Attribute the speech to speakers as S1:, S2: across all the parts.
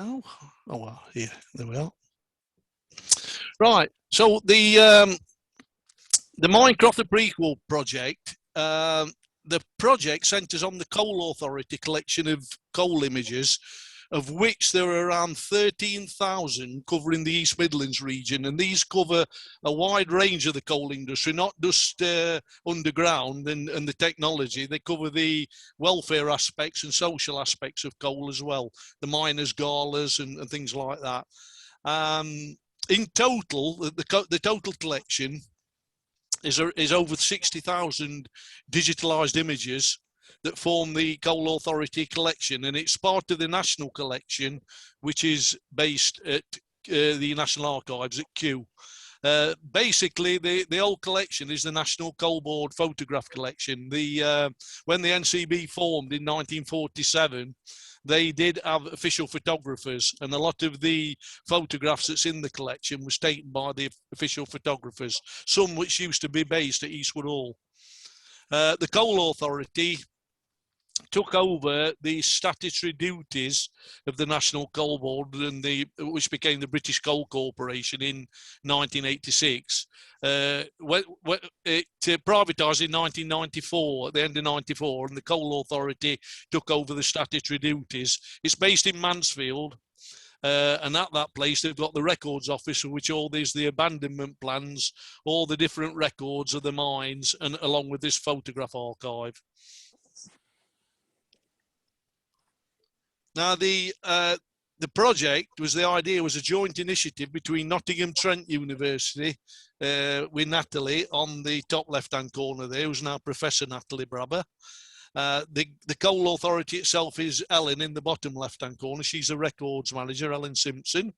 S1: now? Oh, well, yeah, there we are. Right, so the Minecraft the Prequel project, the project centres on the Coal Authority collection of coal images, of which there are around 13,000 covering the East Midlands region, and these cover a wide range of the coal industry, not just underground and the technology. They cover the welfare aspects and social aspects of coal as well, the miners' galas and things like that. In total, the total collection is over 60,000 digitalised images that form the Coal Authority collection, and it's part of the national collection, which is based at the National Archives at Kew. Basically, the whole collection is the National Coal Board Photograph Collection. When the NCB formed in 1947, they did have official photographers, and a lot of the photographs that's in the collection was taken by the official photographers, some which used to be based at Eastwood Hall. The Coal Authority took over the statutory duties of the National Coal Board, and which became the British Coal Corporation in 1986. It privatised in 1994, at the end of 94, and the Coal Authority took over the statutory duties. It's based in Mansfield, and at that place they've got the records office, in which all these the abandonment plans, all the different records of the mines, and along with this photograph archive. Now, the project the idea was a joint initiative between Nottingham Trent University with Natalie on the top left-hand corner there, who's now Professor Natalie Brabber. The Coal Authority itself is Ellen in the bottom left-hand corner. She's a records manager, Ellen Simpson.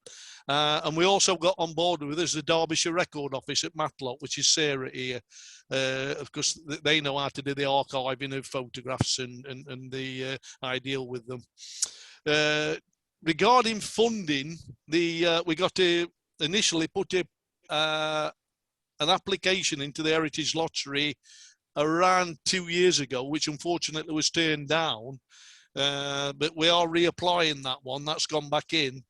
S1: And we also got on board with us the Derbyshire Record Office at Matlock, which is Sarah here. Of course, they know how to do the archiving of photographs and I deal with them. Regarding funding, we got to initially put an application into the Heritage Lottery around 2 years ago, which unfortunately was turned down, but we are reapplying that one. That's gone back in.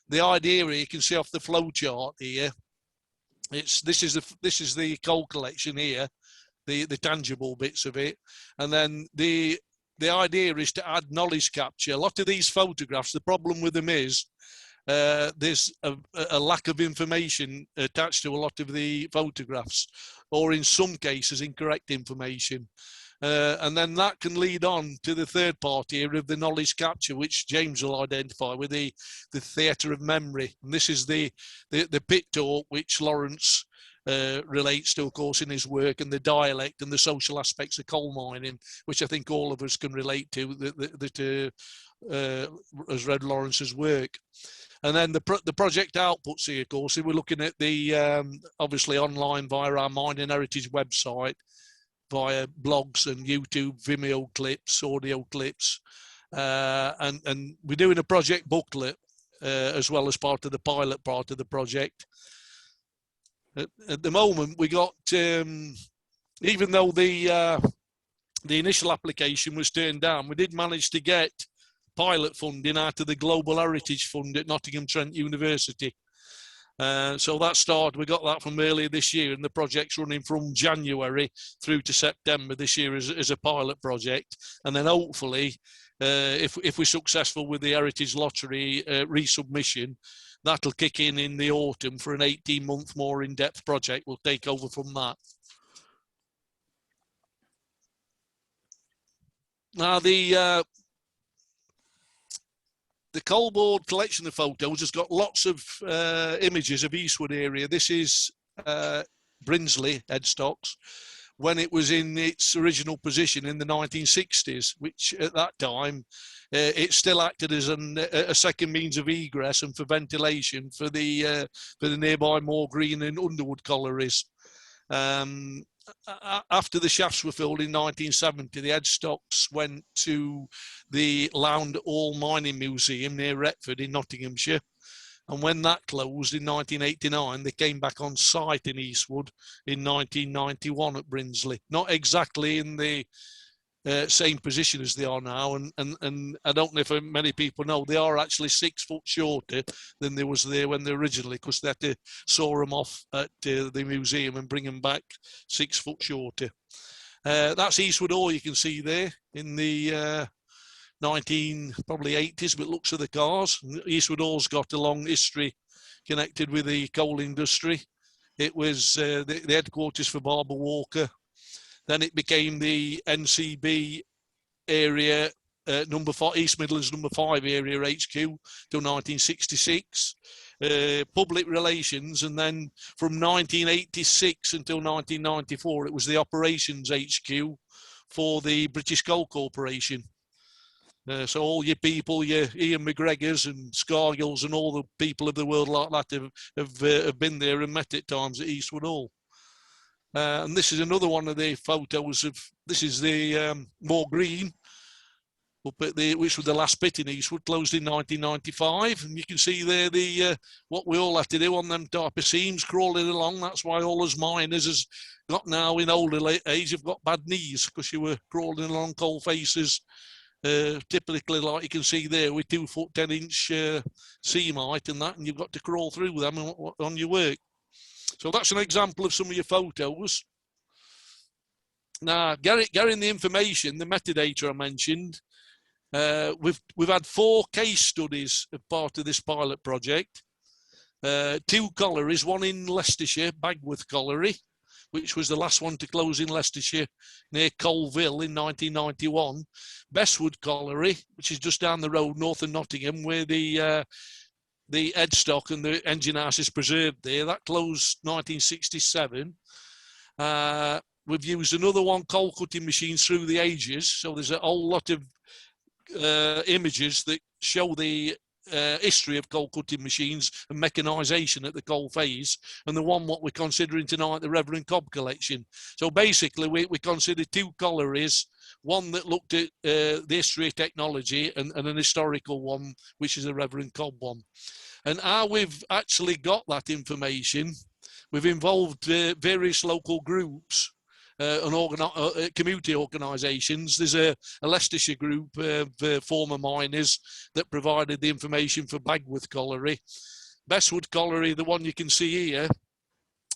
S1: The idea here, you can see off the flow chart here, this is the coal collection here, the tangible bits of it, and then the idea is to add knowledge capture. A lot of these photographs, the problem with them is there's a lack of information attached to a lot of the photographs, or in some cases incorrect information. And then that can lead on to the third part here of the knowledge capture, which James will identify with the theatre of memory. And this is the pit talk, which Lawrence relates to, of course, in his work, and the dialect and the social aspects of coal mining, which I think all of us can relate to, that has read Lawrence's work. And then the project outputs here, of course, we're looking at the obviously online via our Mining Heritage website, via blogs and YouTube, Vimeo clips, audio clips, and we're doing a project booklet as well as part of the pilot part of the project. At the moment, we got, even though the initial application was turned down, we did manage to get pilot funding out of the Global Heritage Fund at Nottingham Trent University. So that started, we got that from earlier this year, and the project's running from January through to September this year as a pilot project. And then hopefully, if we're successful with the Heritage Lottery resubmission, that'll kick in the autumn for an 18-month more in-depth project. We'll take over from that. Now, the Coal Board collection of photos has got lots of images of Eastwood area. This is Brinsley headstocks when it was in its original position in the 1960s, which at that time it still acted as a second means of egress and for ventilation for the nearby Moor Green and Underwood collieries. After the shafts were filled in 1970, the headstocks went to the Lound Hall Mining Museum near Retford in Nottinghamshire. And when that closed in 1989, they came back on site in Eastwood in 1991 at Brinsley. Not exactly in the same position as they are now, and I don't know if many people know, they are actually 6 foot shorter than they was there when they originally, because they had to saw them off at the museum and bring them back 6 foot shorter. That's Eastwood Ore, you can see there in the probably 80s, but looks of the cars. Eastwood Ore's got a long history connected with the coal industry. It was the headquarters for Barbara Walker. Then it became the NCB area, number 5, East Midlands number 5 area HQ till 1966. Public relations, and then from 1986 until 1994, it was the operations HQ for the British Coal Corporation. So all your people, your Ian McGregors and Scargills and all the people of the world like that have been there and met at times at Eastwood Ore. And this is another one of the photos of, this is the Moor Green, up at which was the last bit in Eastwood, closed in 1995. And you can see there the what we all have to do on them type of seams, crawling along. That's why all us miners has got now in older age have got bad knees, because you were crawling along coal faces, typically like you can see there with 2 foot 10 inch seam height and that, and you've got to crawl through them on your work. So that's an example of some of your photos. Now, getting the information, the metadata I mentioned, we've had 4 case studies as part of this pilot project. 2 collieries, one in Leicestershire, Bagworth Colliery, which was the last one to close in Leicestershire near Colville in 1991. Bestwood Colliery, which is just down the road north of Nottingham, where the headstock and the engine house is preserved there. That closed 1967. We've used another one, coal cutting machines through the ages. So there's a whole lot of images that show the history of coal cutting machines and mechanisation at the coal phase. And the one what we're considering tonight, the Rev Cobb collection. So basically we considered 2 collieries, one that looked at the history of technology and an historical one, which is the Rev Cobb one. And how we've actually got that information, we've involved various local groups and community organisations. There's a Leicestershire group of former miners that provided the information for Bagworth Colliery. Bestwood Colliery, the one you can see here,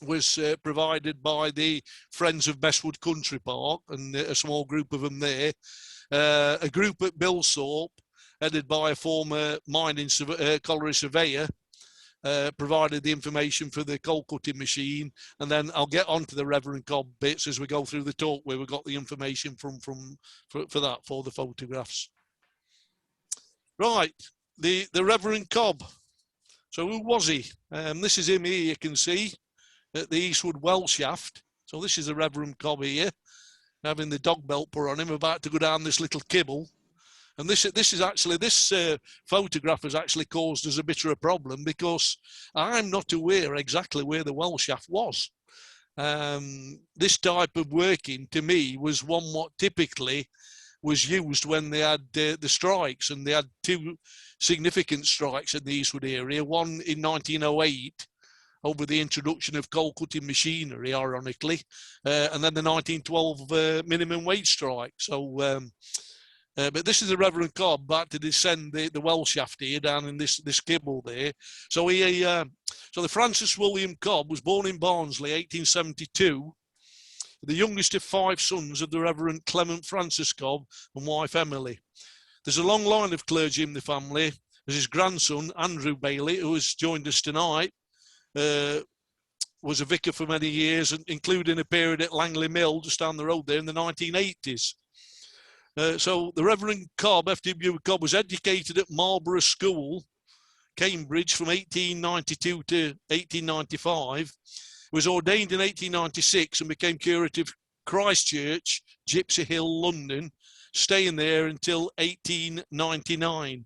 S1: was provided by the Friends of Bestwood Country Park, and a small group of them there. A group at Bilsthorpe, headed by a former mining colliery surveyor, provided the information for the coal cutting machine. And then I'll get on to the Rev Cobb bits as we go through the talk, where we got the information for the photographs. Right, the Rev Cobb. So who was he? This is him here, you can see, at the Eastwood well shaft. So this is the Rev Cobb here, having the dog belt put on him, about to go down this little kibble. And this photograph has actually caused us a bit of a problem, because I'm not aware exactly where the well shaft was. This type of working, to me, was one what typically was used when they had the strikes, and they had 2 significant strikes in the Eastwood area. One in 1908 over the introduction of coal cutting machinery, ironically, and then the 1912 minimum wage strike. So, but this is the Rev Cobb about to descend the well shaft here down in this kibble there. So so the Francis William Cobb was born in Barnsley, 1872. The youngest of 5 sons of the Reverend Clement Francis Cobb and wife Emily. There's a long line of clergy in the family. There's his grandson, Andrew Bailey, who has joined us tonight, was a vicar for many years, including a period at Langley Mill, just down the road there, in the 1980s. So the Reverend Cobb, FW Cobb, was educated at Marlborough School, Cambridge, from 1892 to 1895. Was ordained in 1896 and became curate of Christ Church, Gypsy Hill, London, staying there until 1899.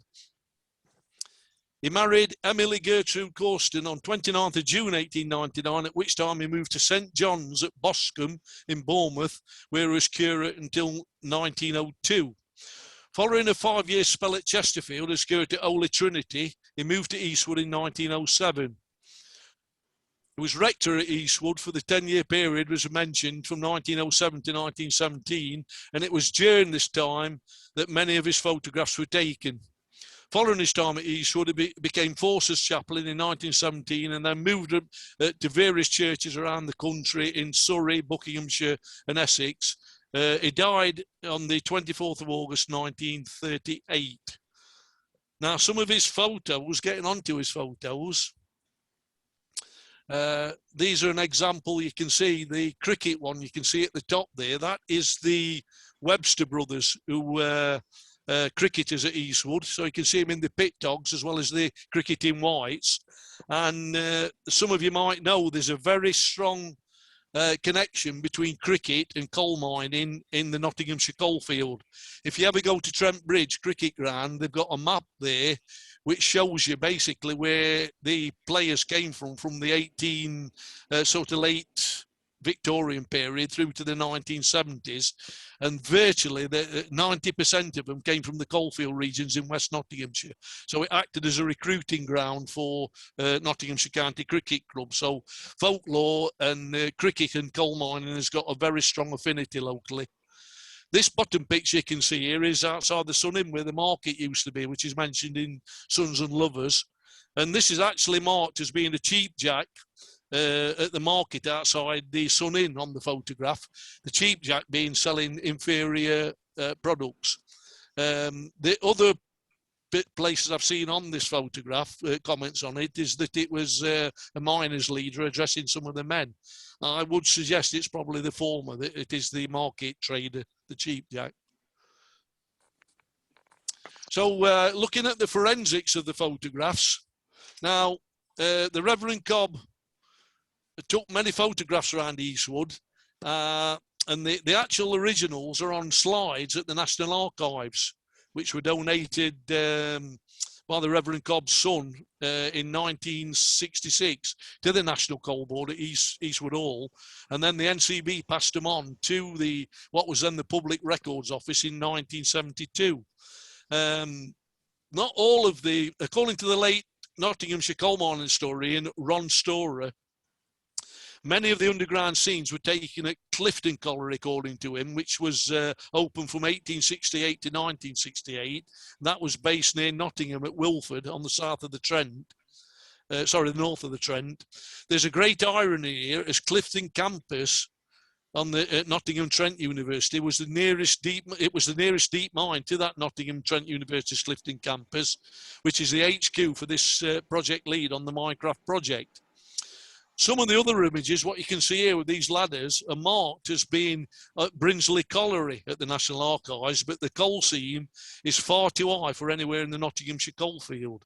S1: He married Emily Gertrude Corston on 29th of June 1899, at which time he moved to St John's at Boscombe in Bournemouth, where he was curate until 1902. Following a 5-year spell at Chesterfield as curate at Holy Trinity, he moved to Eastwood in 1907. He was rector at Eastwood for the 10-year period, as mentioned, from 1907 to 1917, and it was during this time that many of his photographs were taken. Following his time at Eastwood, he became Forces chaplain in 1917 and then moved to various churches around the country in Surrey, Buckinghamshire and Essex. He died on the 24th of August 1938. Now, some of his photos, getting onto his photos, these are an example. You can see the cricket one, you can see at the top there, that is the Webster brothers who were cricketers at Eastwood. So you can see them in the pit togs as well as the cricketing whites. And some of you might know there's a very strong connection between cricket and coal mining in the Nottinghamshire coalfield. If you ever go to Trent Bridge cricket ground, they've got a map there which shows you basically where the players came from the sort of late Victorian period through to the 1970s, and virtually 90% of them came from the coalfield regions in West Nottinghamshire. So it acted as a recruiting ground for Nottinghamshire County Cricket Club. So folklore and cricket and coal mining has got a very strong affinity locally. This bottom picture you can see here is outside the Sun Inn where the market used to be, which is mentioned in Sons and Lovers. And this is actually marked as being a cheap jack at the market outside the Sun Inn on the photograph. The cheap jack being selling inferior products. The other places I've seen on this photograph, comments on it, is that it was a miners' leader addressing some of the men. I would suggest it's probably the former, that it is the market trader, the cheap jack. So looking at the forensics of the photographs, now the Reverend Cobb took many photographs around Eastwood, and the actual originals are on slides at the National Archives, which were donated by the Reverend Cobb's son in 1966 to the National Coal Board at Eastwood Hall, and then the NCB passed them on to what was then the Public Records Office in 1972. Not all of according to the late Nottinghamshire coal mining historian Ron Storer, many of the underground scenes were taken at Clifton Colliery, according to him, which was open from 1868 to 1968. That was based near Nottingham at Wilford on the south of the Trent. The north of the Trent. There's a great irony here, as Clifton campus at Nottingham Trent University was the nearest deep mine to that Nottingham Trent University's Clifton campus, which is the HQ for this project lead on the Minecraft project. Some of the other images, what you can see here with these ladders, are marked as being at Brinsley Colliery at the National Archives, but the coal seam is far too high for anywhere in the Nottinghamshire coalfield.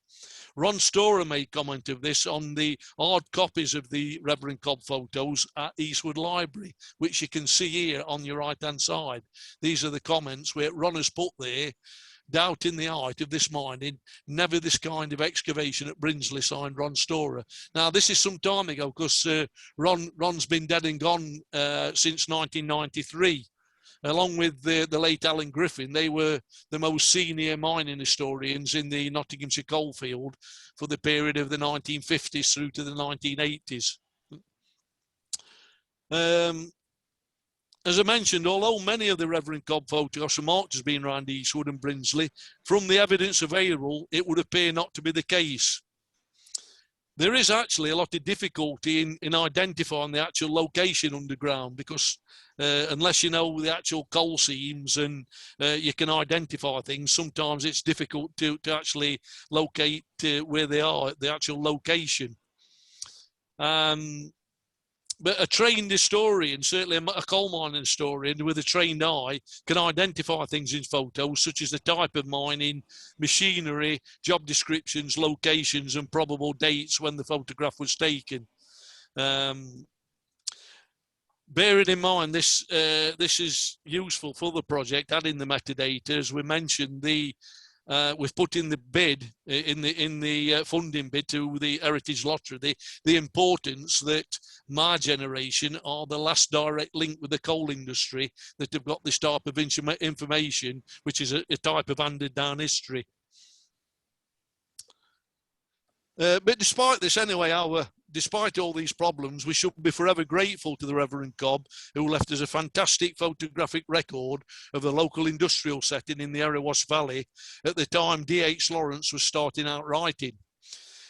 S1: Ron Storer made comment of this on the hard copies of the Reverend Cobb photos at Eastwood Library, which you can see here on your right-hand side. These are the comments where Ron has put there, doubting the height of this mining, never this kind of excavation at Brinsley, signed Ron Storer. Now, this is some time ago, because Ron's been dead and gone since 1993. Along with the late Alan Griffin, they were the most senior mining historians in the Nottinghamshire coalfield for the period of the 1950s through to the 1980s. As I mentioned, although many of the Reverend Cobb photographs are marked as being around Eastwood and Brinsley, from the evidence available, it would appear not to be the case. There is actually a lot of difficulty in identifying the actual location underground, because unless you know the actual coal seams and you can identify things, sometimes it's difficult to actually locate where they are, the actual location. But a trained historian, certainly a coal mining historian with a trained eye, can identify things in photos, such as the type of mining, machinery, job descriptions, locations, and probable dates when the photograph was taken. Bearing in mind, this is useful for the project, adding the metadata. As we mentioned, we've put in the bid, in the funding bid to the Heritage Lottery, the importance that my generation are the last direct link with the coal industry that have got this type of information, which is a type of handed down history. But despite this, anyway, our despite all these problems, we should be forever grateful to the Reverend Cobb, who left us a fantastic photographic record of the local industrial setting in the Erewash Valley at the time D.H. Lawrence was starting out writing.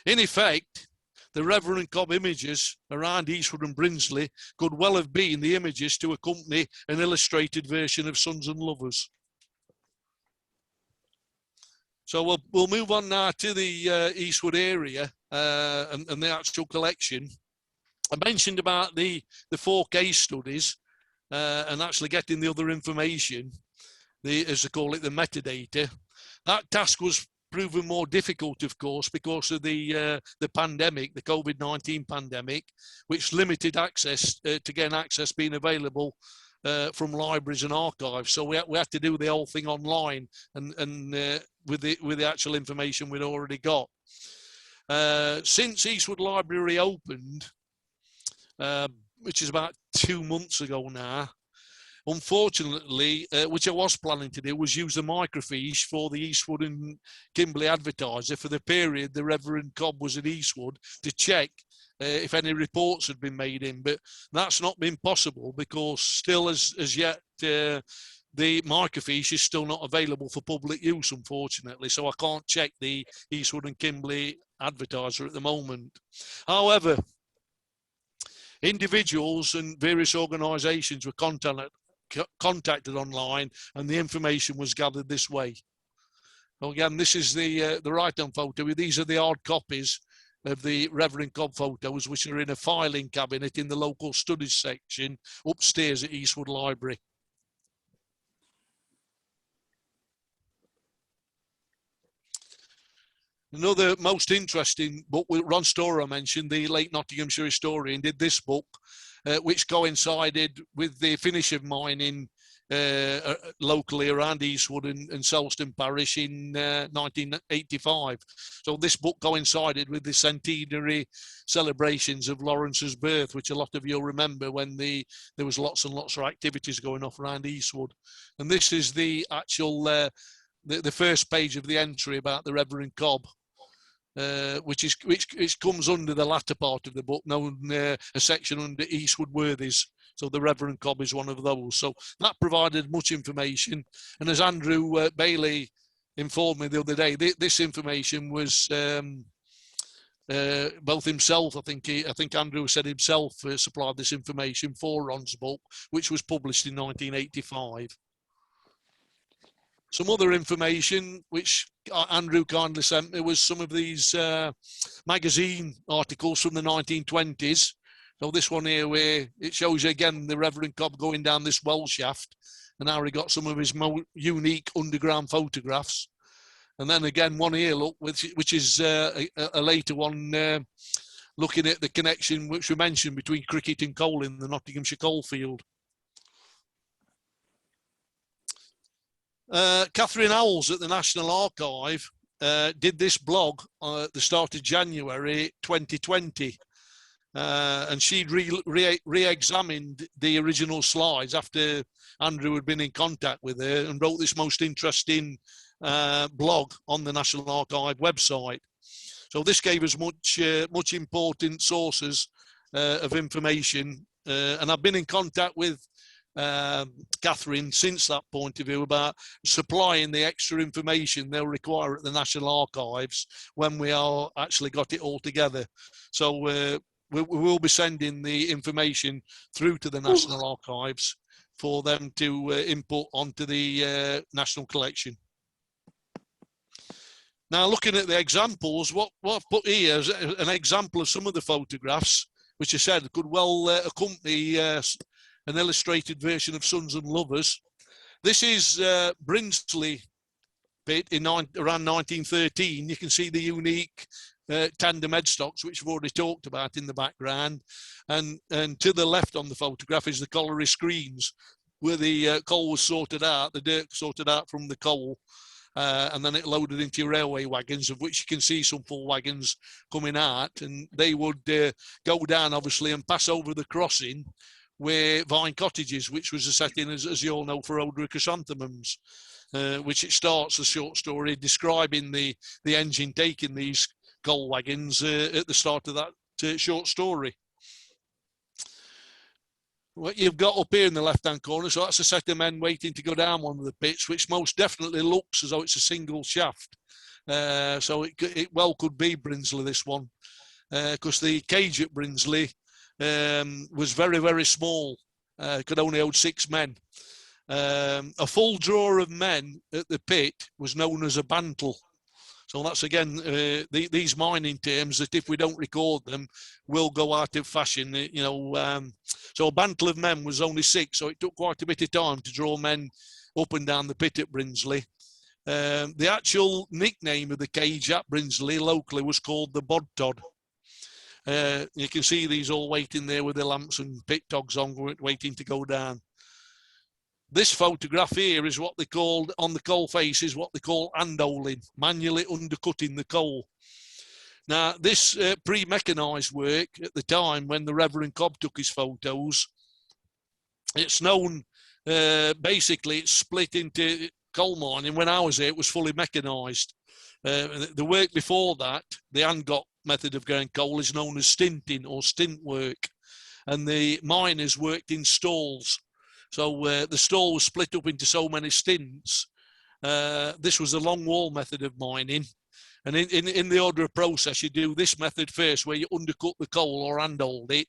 S1: In effect, the Reverend Cobb images around Eastwood and Brinsley could well have been the images to accompany an illustrated version of Sons and Lovers. So we'll move on now to the Eastwood area and the actual collection. I mentioned about the 4 case studies and actually getting the other information, as they call it, the metadata. That task was proven more difficult, of course, because of the pandemic, the COVID-19 pandemic, which limited access to gain access being available from libraries and archives. So we had to do the whole thing online and with the actual information we'd already got. Since Eastwood Library opened, which is about 2 months ago now, unfortunately, which I was planning to do, was use the microfiche for the Eastwood and Kimberley Advertiser for the period the Reverend Cobb was at Eastwood to check if any reports had been made in, but that's not been possible because still as yet the microfiche is still not available for public use, unfortunately, so I can't check the Eastwood and Kimberley Advertiser at the moment. However, individuals and various organisations were contacted online and the information was gathered this way. Well, again, this is the right-hand photo. These are the hard copies of the Reverend Cobb photos, which are in a filing cabinet in the local studies section upstairs at Eastwood Library. Another most interesting book, Ron Storer mentioned, the late Nottinghamshire historian, did this book, which coincided with the finish of mining locally around Eastwood and Selston Parish in 1985. So this book coincided with the centenary celebrations of Lawrence's birth, which a lot of you'll remember when there was lots and lots of activities going off around Eastwood. And this is the actual, the first page of the entry about the Reverend Cobb. Which comes under the latter part of the book, known a section under Eastwood Worthies. So the Reverend Cobb is one of those. So that provided much information. And as Andrew Bailey informed me the other day, this information was both himself, I think Andrew said himself supplied this information for Ron's book, which was published in 1985. Some other information which Andrew kindly sent me was some of these magazine articles from the 1920s. So this one here, where it shows you again the Reverend Cobb going down this well shaft, and how he got some of his unique underground photographs. And then again, one here, look, which is a later one, looking at the connection which we mentioned between cricket and coal in the Nottinghamshire coalfield. Catherine Owls at the National Archive did this blog at the start of January 2020. And she'd re-examined the original slides after Andrew had been in contact with her and wrote this most interesting blog on the National Archive website. So this gave us much important sources of information. And I've been in contact with Catherine since that point of view about supplying the extra information they'll require at the National Archives when we are actually got it all together. So we will be sending the information through to the National Archives for them to input onto the National Collection. Now, looking at the examples, what I've put here is an example of some of the photographs, which I said could well accompany an illustrated version of Sons and Lovers. This is Brinsley bit in around 1913. You can see the unique tandem headstocks, which we've already talked about in the background. And to the left on the photograph is the colliery screens, where the coal was sorted out, the dirt sorted out from the coal, and then it loaded into your railway wagons, of which you can see some full wagons coming out. And they would go down, obviously, and pass over the crossing where Vine Cottages, which was a setting, as you all know, for Odra Chrysanthemums, which it starts a short story describing the engine taking these coal wagons at the start of that short story. What you've got up here in the left-hand corner, so that's a set of men waiting to go down one of the pits, which most definitely looks as though it's a single shaft. So it well could be Brinsley, this one, because the cage at Brinsley was very, very small. Could only hold 6 men. A full draw of men at the pit was known as a bantle. So that's, again, these mining terms that if we don't record them, will go out of fashion. You know, so a bantle of men was only 6, so it took quite a bit of time to draw men up and down the pit at Brinsley. The actual nickname of the cage at Brinsley locally was called the Bod Tod. You can see these all waiting there with their lamps and pit togs on, waiting to go down. This photograph here is what they called, on the coal face, is what they call handholing, manually undercutting the coal. Now, this pre-mechanised work at the time when the Rev Cobb took his photos, it's known, basically, it's split into coal mining. When I was there, it was fully mechanised. The work before that, the hand-got method of going coal, is known as stinting or stint work. And the miners worked in stalls. So the stall was split up into so many stints. This was a long wall method of mining. And in the order of process, you do this method first, where you undercut the coal or handhold it.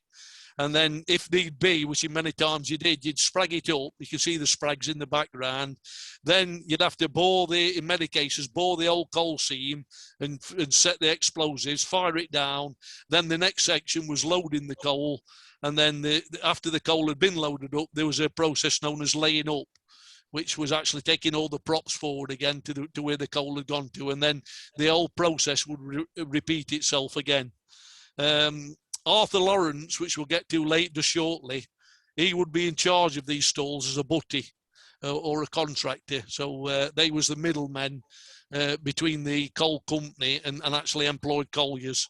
S1: And then if need be, which in many times you did, you'd sprag it up. You can see the sprags in the background. Then you'd have to bore in many cases, bore the old coal seam and set the explosives, fire it down. Then the next section was loading the coal. And then after the coal had been loaded up, there was a process known as laying up, which was actually taking all the props forward again to where the coal had gone to. And then the whole process would repeat itself again. Arthur Lawrence, which we'll get to later shortly, he would be in charge of these stalls as a butty or a contractor. So they was the middlemen between the coal company and actually employed colliers.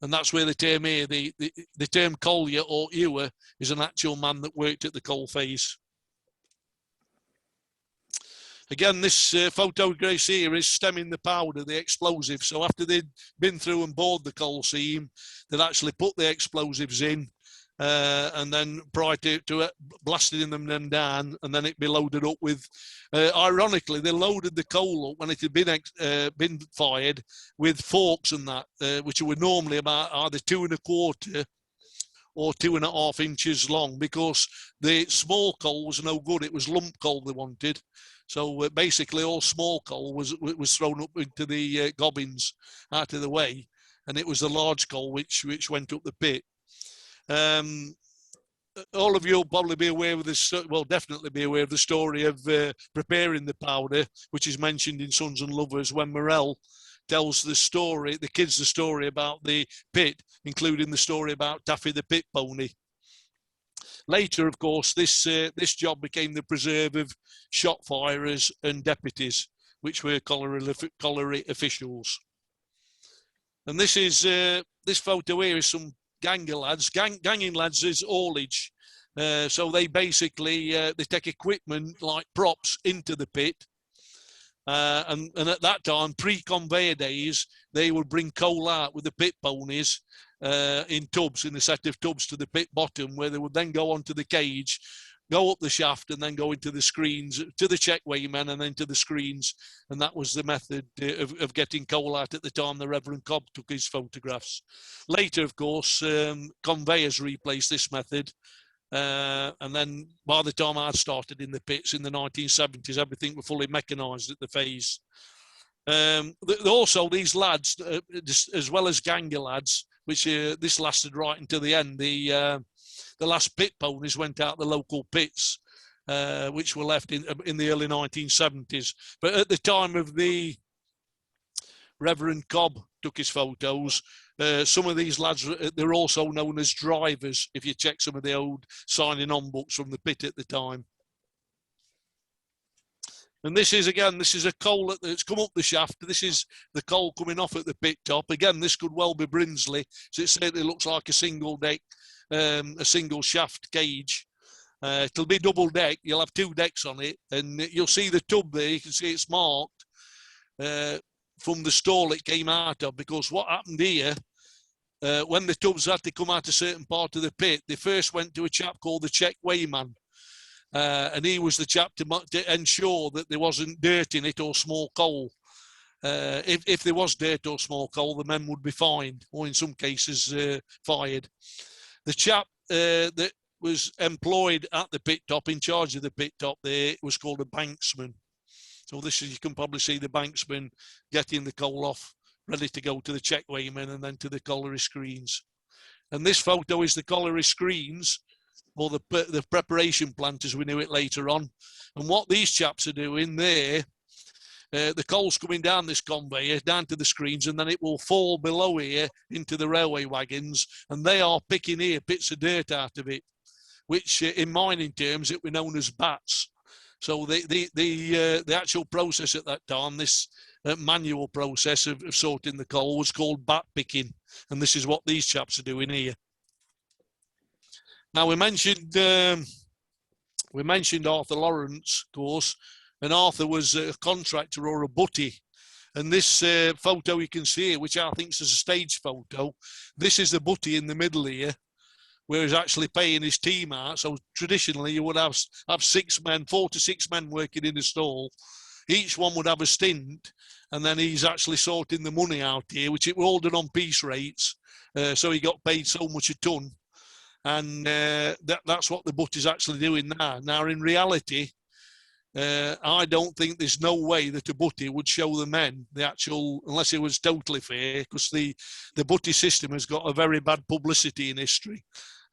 S1: And that's where the term here, the term collier or ewer, is an actual man that worked at the coal face. Again, this photograph here is stemming the powder, the explosive. So after they'd been through and bored the coal seam, they'd actually put the explosives in and then prior to blasting them down, and then it'd be loaded up with, ironically, they loaded the coal up when it had been fired with forks and that, which were normally about either 2 1/4 or 2.5 inches long, because the small coal was no good. It was lump coal they wanted. So basically all small coal was thrown up into the gobbins out of the way, and it was the large coal which went up the pit. All of you will probably be aware of this, well, definitely be aware of the story of preparing the powder, which is mentioned in Sons and Lovers, when Morell tells the story, the kids the story about the pit, including the story about Taffy the pit pony. Later, of course, this job became the preserve of shot firers and deputies, which were colliery officials. And this is this photo here is some ganger lads. Ganging lads is haulage. So they basically they take equipment like props into the pit. And at that time, pre-conveyor days, they would bring coal out with the pit ponies in tubs, in a set of tubs to the pit bottom, where they would then go onto the cage, go up the shaft, and then go into the screens, to the checkwaymen, and then to the screens. And that was the method of getting coal out at the time the Reverend Cobb took his photographs. Later, of course, conveyors replaced this method. And then by the time I started in the pits in the 1970s, everything was fully mechanised at the phase. Also, these lads, as well as ganger lads, which this lasted right until the end, the last pit ponies went out the local pits, which were left in the early 1970s. But at the time of the Reverend Cobb took his photos, some of these lads, they're also known as drivers, if you check some of the old signing on books from the pit at the time. And this is, again, this is a coal that's come up the shaft. This is the coal coming off at the pit top. Again, this could well be Brinsley. So it certainly looks like a single deck, a single shaft cage. It'll be double deck. You'll have 2 decks on it. And you'll see the tub there. You can see it's marked from the stall it came out of. Because what happened here, when the tubs had to come out a certain part of the pit, they first went to a chap called the check weighman. And he was the chap to ensure that there wasn't dirt in it or small coal. If there was dirt or small coal, the men would be fined, or in some cases fired. The chap that was employed at the pit top, in charge of the pit top there, was called a banksman. So this is, you can probably see the banksman getting the coal off, ready to go to the check weighman and then to the colliery screens. And this photo is the colliery screens, or the preparation plant as we knew it later on. And what these chaps are doing there, the coal's coming down this conveyor, down to the screens, and then it will fall below here into the railway wagons, and they are picking here bits of dirt out of it, which in mining terms it were known as bats. So the actual process at that time, this manual process of sorting the coal, was called bat picking, and this is what these chaps are doing here. Now we mentioned Arthur Lawrence, of course, and Arthur was a contractor or a butty. And this photo you can see here, which I think is a stage photo, this is the butty in the middle here, where he's actually paying his team out. So traditionally you would have 6 men, 4 to 6 men working in a stall. Each one would have a stint, and then he's actually sorting the money out here, which it were all done on piece rates. So he got paid so much a ton. And that's what the butty's actually doing now. Now, in reality, I don't think there's no way that a butty would show the men the actual, unless it was totally fair, because the butty system has got a very bad publicity in history.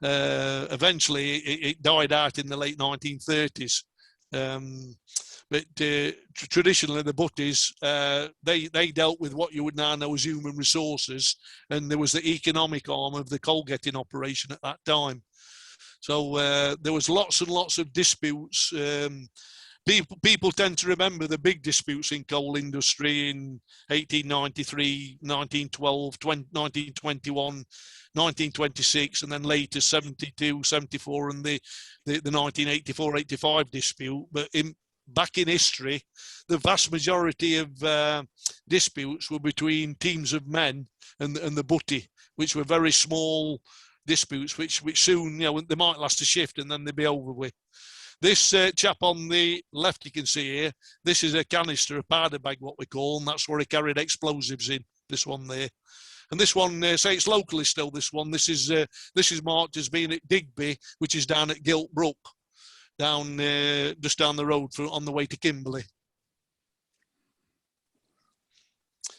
S1: Eventually, it died out in the late 1930s. But traditionally, the butties, they dealt with what you would now know as human resources, and there was the economic arm of the coal-getting operation at that time. So there was lots and lots of disputes. People tend to remember the big disputes in coal industry in 1893, 1912, 1921, 1926, and then later 72, 74, and the 1984-85 dispute. But back in history, the vast majority of disputes were between teams of men and the butty, which were very small disputes, which soon, they might last a shift and then they'd be over with. This chap on the left, you can see here, this is a canister, a powder bag, what we call, and that's where he carried explosives in, this one there. And this one, say it's locally still, this one, this is marked as being at Digby, which is down at Gilt Brook, down just down the road on the way to Kimberley.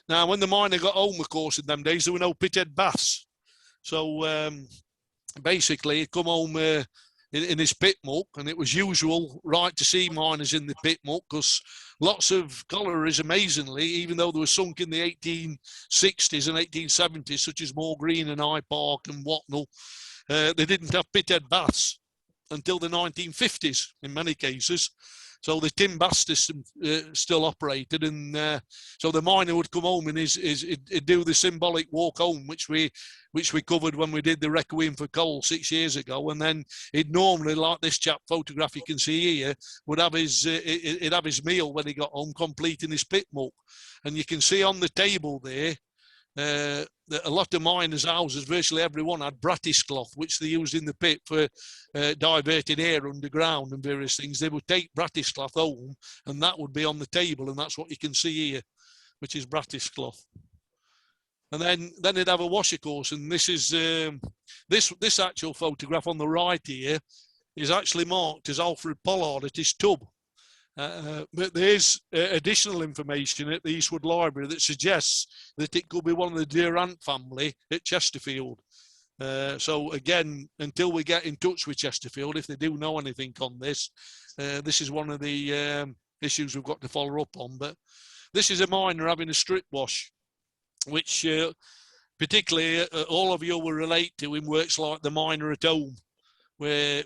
S1: Now, when the miner got home, of course, in them days, there were no pithead baths. So basically, he'd come home in his pit muck, and it was usual, right, to see miners in the pit muck, because lots of collieries, amazingly, even though they were sunk in the 1860s and 1870s, such as Moor Green and High Park and Watnell, they didn't have pithead baths until the 1950s in many cases. So the tin bath system still operated, and so the miner would come home and he'd do the symbolic walk home, which we covered when we did the Requiem for Coal 6 years ago. And then he'd normally, like this chap photograph you can see here, would have he'd have his meal when he got home, completing his pit muck. And you can see on the table there, a lot of miners' houses, virtually everyone, had brattice cloth, which they used in the pit for diverting air underground and various things. They would take brattice cloth home, and that would be on the table, and that's what you can see here, which is brattice cloth. And then they'd have a washer course, and this is this actual photograph on the right here is actually marked as Alfred Pollard at his tub. But there's additional information at the Eastwood Library that suggests that it could be one of the Durant family at Chesterfield. So again, until we get in touch with Chesterfield, if they do know anything on this, this is one of the issues we've got to follow up on. But this is a miner having a strip wash, which particularly all of you will relate to in works like The Miner at Home, where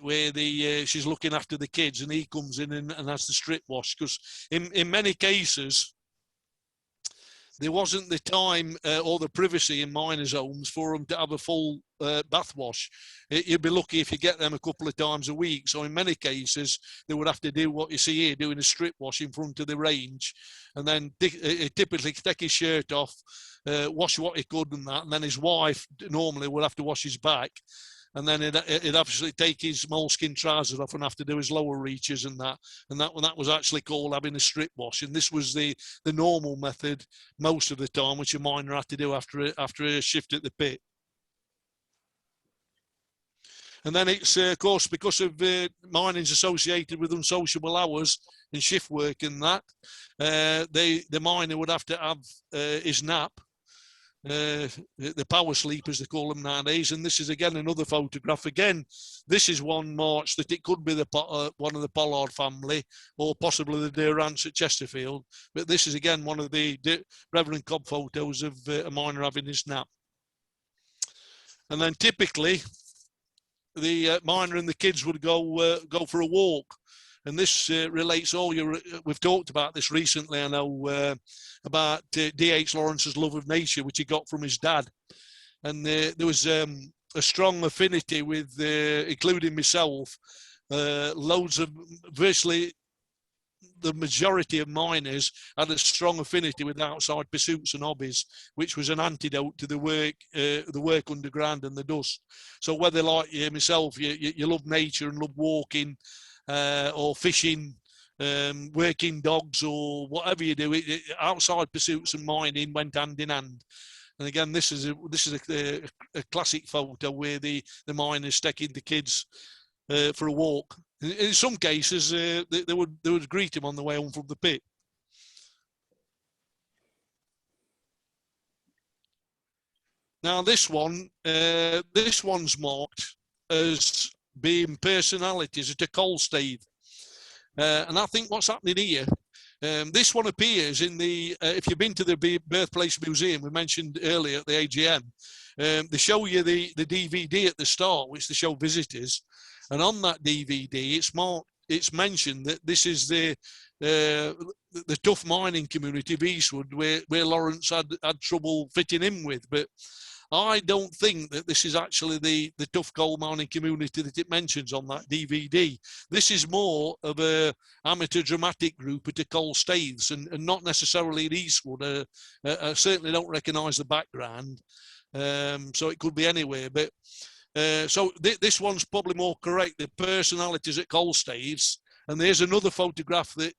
S1: she's looking after the kids and he comes in and has the strip wash. Because in many cases, there wasn't the time or the privacy in miners' homes for them to have a full bath wash. You'd be lucky if you get them a couple of times a week. So in many cases, they would have to do what you see here, doing a strip wash in front of the range, and then typically take his shirt off, wash what he could and that, and then his wife normally would have to wash his back. And then he'd obviously take his moleskin trousers off and have to do his lower reaches and that. And that was actually called having a strip wash. And this was the normal method most of the time, which a miner had to do after a shift at the pit. And then it's, of course, because of mining's associated with unsociable hours and shift work and that, the miner would have to have his nap. The power sleep, as they call them nowadays. And this is again another photograph. Again, this is one March that it could be one of the Pollard family or possibly the Durants at Chesterfield. But this is again one of the Reverend Cobb photos of a miner having his nap. And then typically the miner and the kids would go for a walk. And this relates we've talked about this recently, I know, about D.H. Lawrence's love of nature, which he got from his dad. And there was a strong affinity with, including myself, virtually the majority of miners had a strong affinity with outside pursuits and hobbies, which was an antidote to the work underground and the dust. So whether like myself, you love nature and love walking, or fishing, working dogs, or whatever you do, outside pursuits and mining went hand in hand. And again, this is a classic photo where the miners taking the kids for a walk. In some cases, they would greet him on the way home from the pit. Now this one's marked as being personalities at a coal Staithe. And I think what's happening here, this one appears in the, if you've been to the Birthplace Museum, we mentioned earlier at the AGM, they show you the DVD at the start, which they show visitors. And on that DVD, it's mentioned that this is the tough mining community of Eastwood, where Lawrence had trouble fitting in with. But I don't think that this is actually the tough coal mining community that it mentions on that DVD. This is more of a amateur dramatic group at the coal Staithes, and not necessarily in Eastwood. I certainly don't recognise the background, so it could be anywhere. But so this one's probably more correct. The personalities at coal Staithes. And there's another photograph that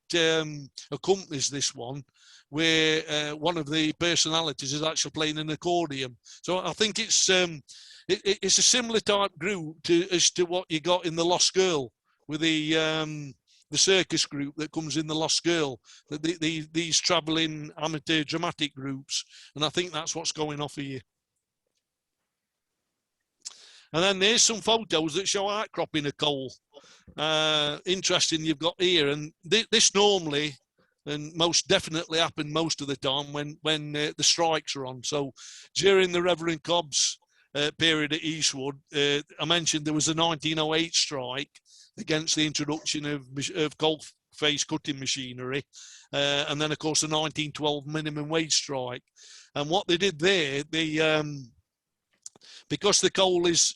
S1: accompanies this one, where one of the personalities is actually playing an accordion. So I think it's a similar type group as to what you got in The Lost Girl, with the circus group that comes in The Lost Girl, these travelling amateur dramatic groups. And I think that's what's going off here. And then there's some photos that show outcropping of coal. Interesting you've got here. And this normally and most definitely happened most of the time when the strikes are on. So during the Reverend Cobb's period at Eastwood, I mentioned there was a 1908 strike against the introduction of coal face cutting machinery. And then, of course, the 1912 minimum wage strike. And what they did there, because the coal is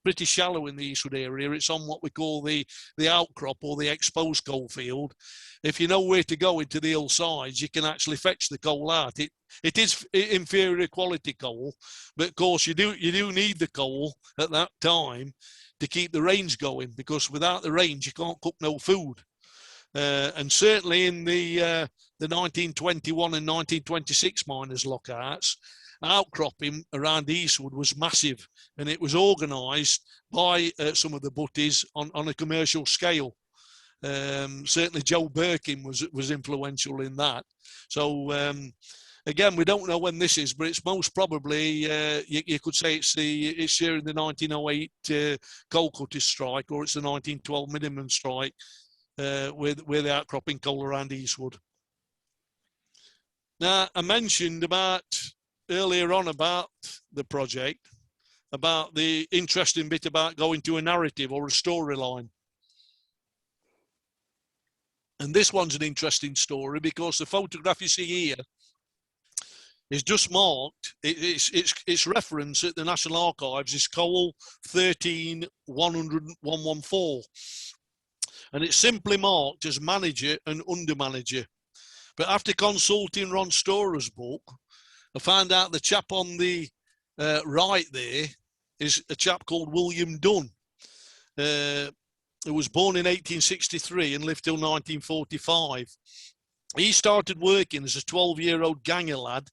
S1: pretty shallow in the Eastwood area, it's on what we call the outcrop or the exposed coal field. If you know where to go into the hillsides, you can actually fetch the coal out. It is inferior quality coal, but of course you do need the coal at that time to keep the range going, because without the range you can't cook no food. And certainly in the 1921 and 1926 miners' lockouts, outcropping around Eastwood was massive, and it was organised by some of the butties on a commercial scale. Certainly Joe Birkin was influential in that. So again, we don't know when this is, but it's most probably you could say it's during the 1908 coal cutters strike, or it's the 1912 minimum strike where the outcropping coal around Eastwood. Now, I mentioned earlier on about the project, about the interesting bit about going to a narrative or a storyline. And this one's an interesting story because the photograph you see here is just marked. Its reference at the National Archives is Cole 13-100-114, and it's simply marked as manager and under manager. But after consulting Ron Storer's book, I found out the chap on the right there is a chap called William Dunn, who was born in 1863 and lived till 1945. He started working as a 12-year-old ganger lad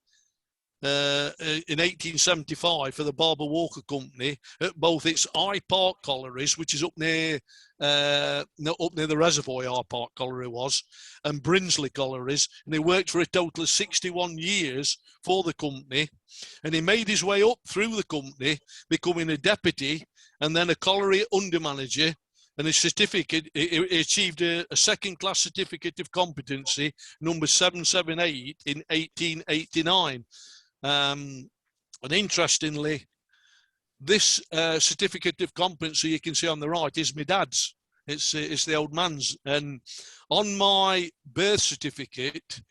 S1: in 1875 for the Barber Walker Company at both its Eye Park collieries, which is up near the reservoir. Eye Park Colliery was, and Brinsley Collieries, and he worked for a total of 61 years for the company, and he made his way up through the company, becoming a deputy and then a colliery under manager. And his certificate, he achieved a second-class certificate of competency, number 778 in 1889. And interestingly, this certificate of competency you can see on the right is my dad's. It's the old man's. And on my birth certificate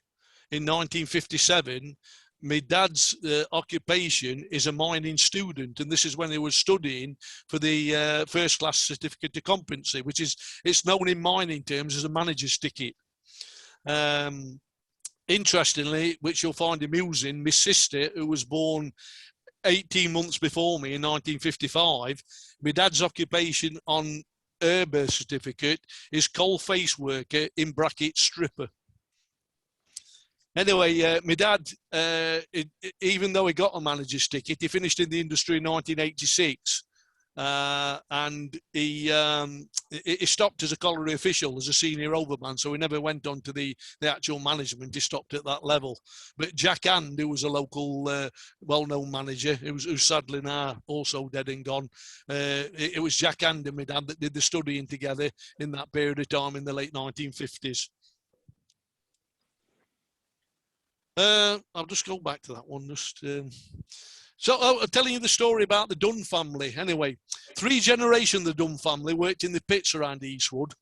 S1: in 1957, my dad's occupation is a mining student, and this is when he was studying for the first-class certificate of competency, which is, it's known in mining terms as a manager's ticket. Interestingly, which you'll find amusing, my sister, who was born 18 months before me in 1955, my dad's occupation on her birth certificate is coal face worker, in brackets stripper. Anyway, my dad, even though he got a manager's ticket, he finished in the industry in 1986. And he stopped as a colliery official, as a senior overman, so he never went on to the actual management. He stopped at that level. But Jack Hand, who was a local well-known manager, who's sadly now also dead and gone, it was Jack Hand and my dad that did the studying together in that period of time in the late 1950s. I'll just go back to that one. So I'm telling you the story about the Dunn family. Anyway, 3 generations of the Dunn family worked in the pits around Eastwood.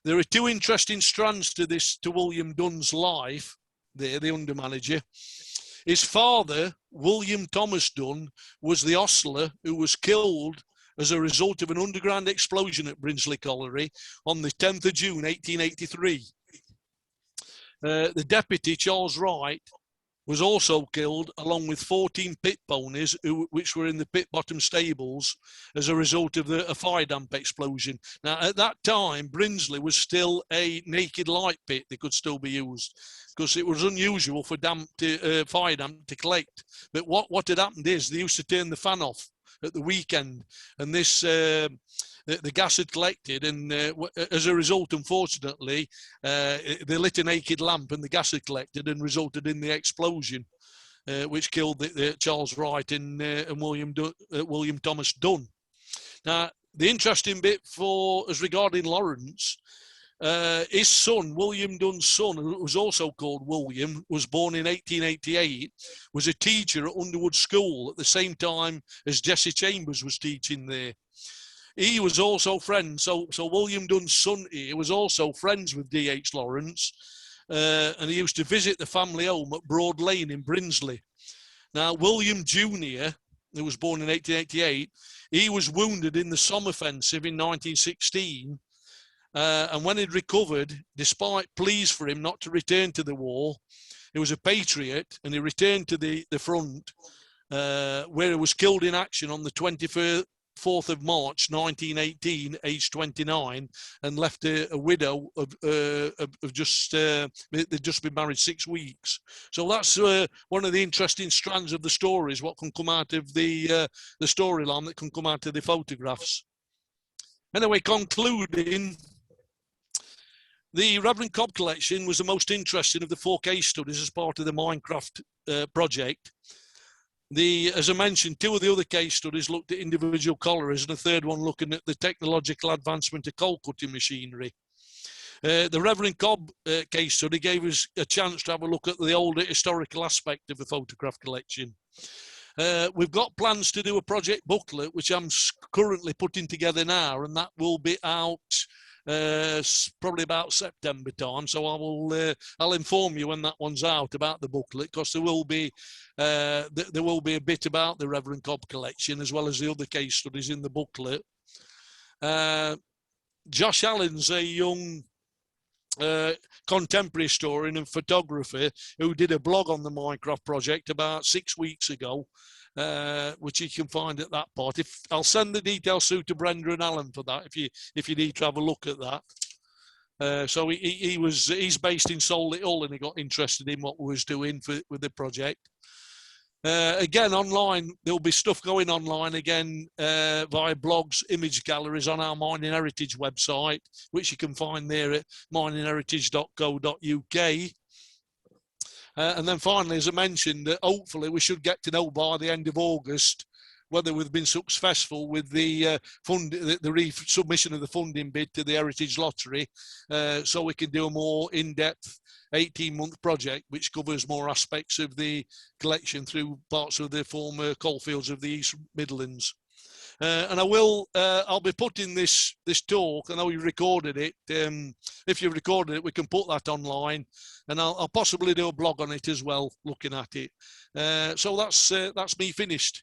S1: There are 2 interesting strands to William Dunn's life there, the under manager. His father, William Thomas Dunn, was the ostler who was killed as a result of an underground explosion at Brinsley Colliery on the 10th of June, 1883. The deputy, Charles Wright, was also killed along with 14 pit ponies which were in the pit bottom stables as a result of a fire damp explosion. Now, at that time, Brinsley was still a naked light pit that could still be used because it was unusual for fire damp to collect. But what had happened is they used to turn the fan off at the weekend, and this the gas had collected, and as a result, unfortunately, they lit a naked lamp and the gas had collected and resulted in the explosion, which killed Charles Wright and William Thomas Dunn. Now, the interesting bit as regarding Lawrence, his son, William Dunn's son, who was also called William, was born in 1888, was a teacher at Underwood School at the same time as Jesse Chambers was teaching there. He was also friends, so William Dunn's son here was also friends with D.H. Lawrence, and he used to visit the family home at Broad Lane in Brinsley. Now, William Jr., who was born in 1888, he was wounded in the Somme offensive in 1916, and when he'd recovered, despite pleas for him not to return to the war, he was a patriot, and he returned to the front, where he was killed in action on the 24th of March 1918, aged 29, and left a widow of just they'd just been married 6 weeks. So that's one of the interesting strands of the stories, what can come out of the storyline that can come out of the photographs. Anyway, concluding, the Rev Cobb collection was the most interesting of the 4 case studies as part of the Minecraft project. As I mentioned, 2 of the other case studies looked at individual collieries, and a 3rd one looking at the technological advancement of coal cutting machinery. The Rev Cobb case study gave us a chance to have a look at the older historical aspect of the photograph collection. We've got plans to do a project booklet, which I'm currently putting together now, and that will be out probably about September time. So I'll inform you when that one's out about the booklet, because there will be a bit about the Rev Cobb collection as well as the other case studies in the booklet. Josh Allen's a young contemporary historian and photographer who did a blog on the Minecraft project about 6 weeks ago, which you can find at that part. I'll send the details through to Brenda and Alan for that if you need to have a look at that. So he's based in Solihull, and he got interested in what we was doing with the project. Again, online, there'll be stuff going online again via blogs, image galleries on our Mining Heritage website, which you can find there at miningheritage.co.uk. And then finally, as I mentioned, hopefully we should get to know by the end of August whether we've been successful with the resubmission of the funding bid to the Heritage Lottery, so we can do a more in-depth 18-month project which covers more aspects of the collection through parts of the former coalfields of the East Midlands. And I'll be putting this talk, I know you recorded it, if you recorded it we can put that online, and I'll possibly do a blog on it as well, looking at it. So that's me finished.